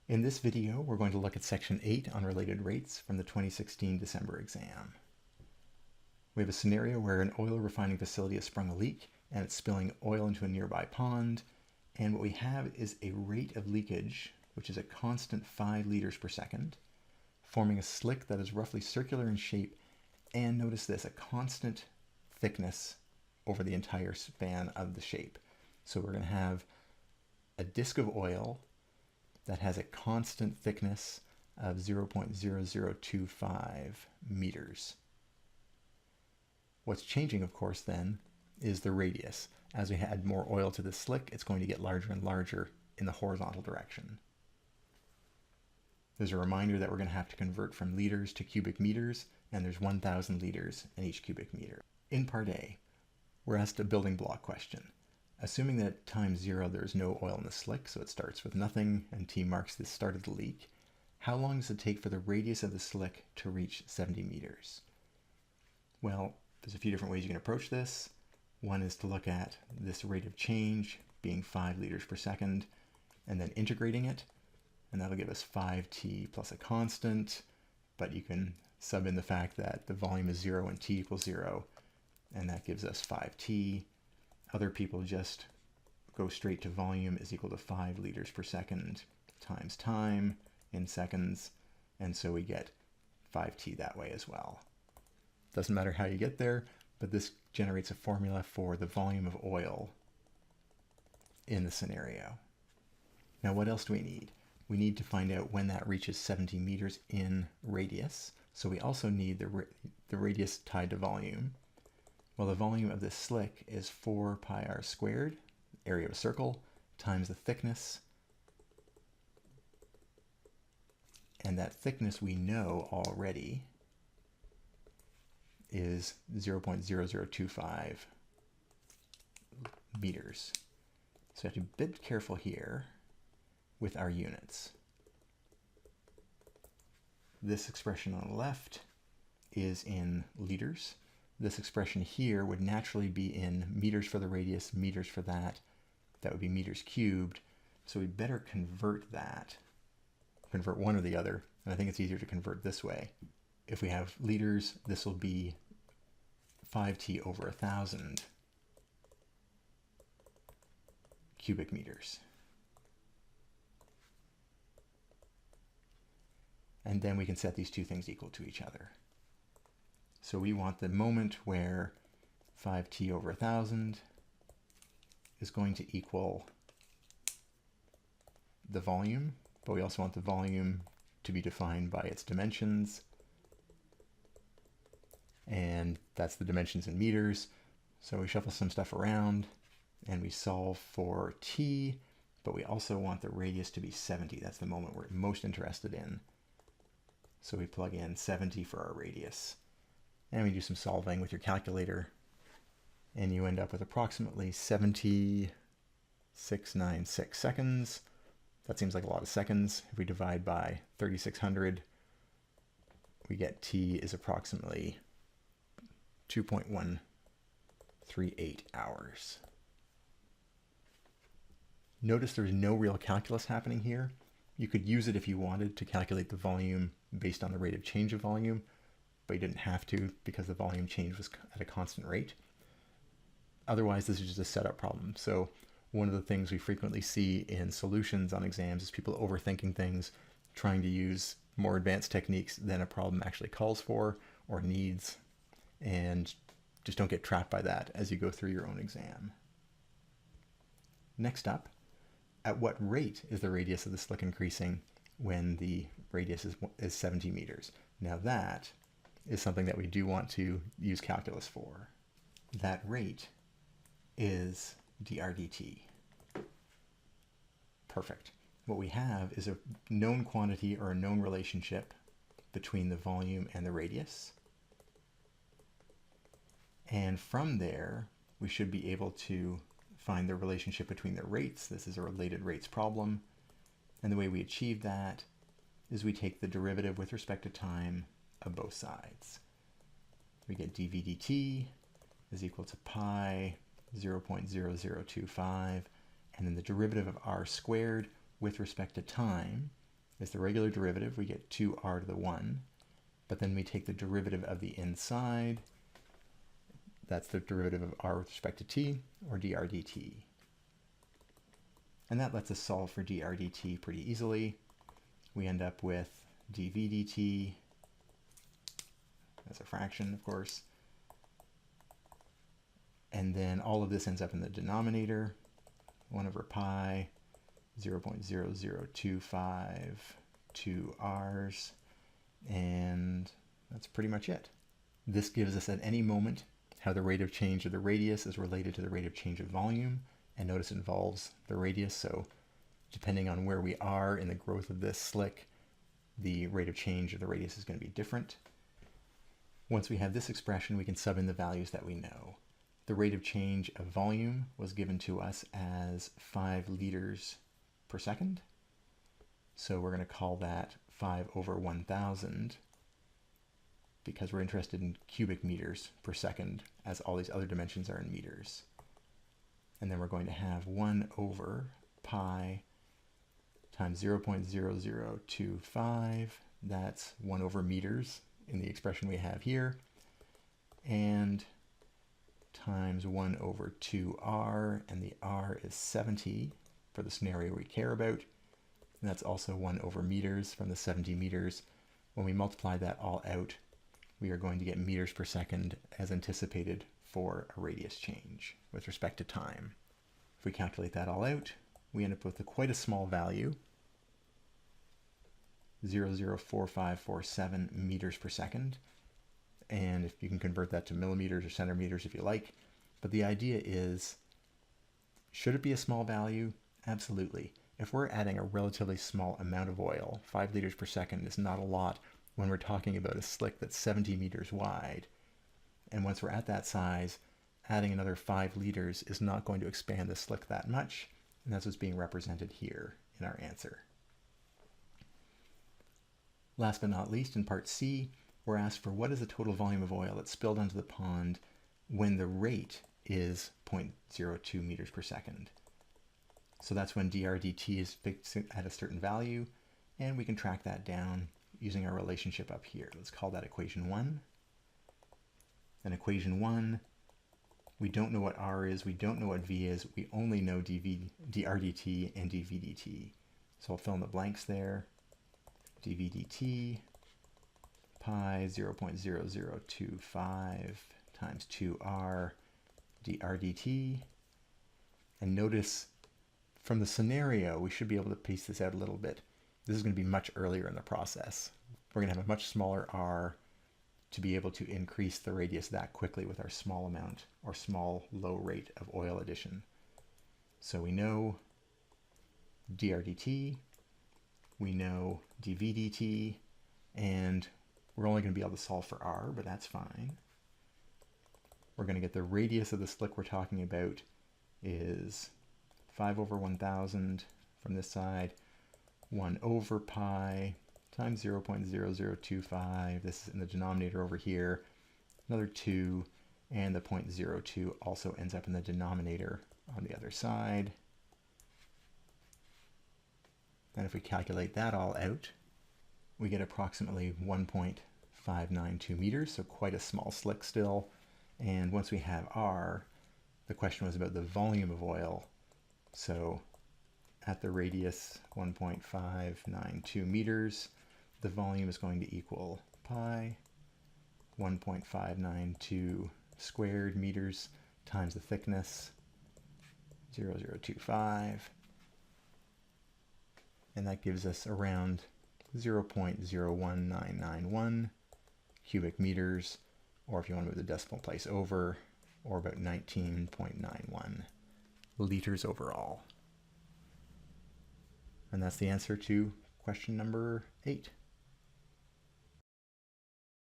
In this video, we're going to look at Section 8 on related rates from the 2016 December exam. We have a scenario where an oil refining facility has sprung a leak and it's spilling oil into a nearby pond, and what we have is a rate of leakage which is a constant 5 liters per second, forming a slick that is roughly circular in shape, and notice this, a constant thickness over the entire span of the shape. So we're going to have a disk of oil that has a constant thickness of 0.0025 meters. What's changing, of course, then, is the radius. As we add more oil to the slick, it's going to get larger and larger in the horizontal direction. There's a reminder that we're going to have to convert from liters to cubic meters, and there's 1,000 liters in each cubic meter. In Part A, we're asked a building block question. Assuming that at time 0 there's no oil in the slick, so it starts with nothing, and T marks the start of the leak, how long does it take for the radius of the slick to reach 70 meters? Well, there's a few different ways you can approach this. One is to look at this rate of change being 5 liters per second, and then integrating it, and that'll give us 5t plus a constant, but you can sub in the fact that the volume is 0 and t equals 0, and that gives us 5t. Other people just go straight to volume is equal to 5 liters per second times time in seconds, and so we get 5t that way as well. Doesn't matter how you get there, but this generates a formula for the volume of oil in the scenario. Now what else do we need? We need to find out when that reaches 70 meters in radius, so we also need the radius tied to volume. Well, the volume of this slick is 4 pi r squared, area of a circle, times the thickness. And that thickness we know already is 0.0025 meters. So we have to be a bit careful here with our units. This expression on the left is in liters. This expression here would naturally be in meters for the radius, meters for that. That would be meters cubed. So we better convert that, convert one or the other. And I think it's easier to convert this way. If we have liters, this will be 5t over 1,000 cubic meters. And then we can set these two things equal to each other. So we want the moment where 5t over 1,000 is going to equal the volume, but we also want the volume to be defined by its dimensions. And that's the dimensions in meters. So we shuffle some stuff around and we solve for t, but we also want the radius to be 70. That's the moment we're most interested in. So we plug in 70 for our radius. And we do some solving with your calculator, and you end up with approximately 7696 seconds. That seems like a lot of seconds. If we divide by 3600, we get t is approximately 2.138 hours. Notice there's no real calculus happening here. You could use it if you wanted to calculate the volume based on the rate of change of volume, but you didn't have to because the volume change was at a constant rate. Otherwise, this is just a setup problem. So one of the things we frequently see in solutions on exams is people overthinking things, trying to use more advanced techniques than a problem actually calls for or needs, and just don't get trapped by that as you go through your own exam. Next up, at what rate is the radius of the slick increasing when the radius is 70 meters? Now that is something that we do want to use calculus for. That rate is dr dt. Perfect. What we have is a known quantity or a known relationship between the volume and the radius. And from there, we should be able to find the relationship between the rates. This is a related rates problem. And the way we achieve that is we take the derivative with respect to time of both sides. We get dv dt is equal to pi 0.0025, and then the derivative of r squared with respect to time is the regular derivative. We get 2r to the 1, but then we take the derivative of the inside. That's the derivative of r with respect to t, or dr dt. And that lets us solve for dr dt pretty easily. We end up with dv dt, as a fraction, of course. And then all of this ends up in the denominator, 1 over pi, 0.0025 2r's, and that's pretty much it. This gives us at any moment how the rate of change of the radius is related to the rate of change of volume, and notice it involves the radius, so depending on where we are in the growth of this slick, the rate of change of the radius is going to be different. Once we have this expression, we can sub in the values that we know. The rate of change of volume was given to us as 5 liters per second. So we're going to call that 5 over 1,000 because we're interested in cubic meters per second, as all these other dimensions are in meters. And then we're going to have 1 over pi times 0.0025. That's 1 over meters in the expression we have here. And times 1 over 2r, and the r is 70 for the scenario we care about. And that's also 1 over meters from the 70 meters. When we multiply that all out, we are going to get meters per second as anticipated for a radius change with respect to time. If we calculate that all out, we end up with quite a small value, 0.004547 meters per second. And if you can convert that to millimeters or centimeters if you like. But the idea is, should it be a small value? Absolutely. If we're adding a relatively small amount of oil, 5 liters per second is not a lot when we're talking about a slick that's 70 meters wide. And once we're at that size, adding another 5 liters is not going to expand the slick that much. And that's what's being represented here in our answer. Last but not least, in part C, we're asked for what is the total volume of oil that's spilled onto the pond when the rate is 0.02 meters per second. So that's when dr dt is fixed at a certain value, and we can track that down using our relationship up here. Let's call that equation 1. And equation 1, we don't know what r is, we don't know what v is, we only know dr dt and dv dt. So I'll fill in the blanks there. dv dt pi 0.0025 times 2r dr dt. And notice from the scenario, we should be able to piece this out a little bit. This is going to be much earlier in the process. We're going to have a much smaller r to be able to increase the radius that quickly with our small amount or small low rate of oil addition. So we know dr dt, we know dv dt, and we're only going to be able to solve for r, but that's fine. We're going to get the radius of the slick we're talking about is 5 over 1,000 from this side, 1 over pi times 0.0025. This is in the denominator over here. Another 2, and the 0.02 also ends up in the denominator on the other side. And if we calculate that all out, we get approximately 1.592 meters, so quite a small slick still. And once we have r, the question was about the volume of oil. So at the radius 1.592 meters, the volume is going to equal pi 1.592 squared meters times the thickness, 0.0025. And that gives us around 0.01991 cubic meters, or if you want to move the decimal place over, or about 19.91 liters overall. And that's the answer to question number 8.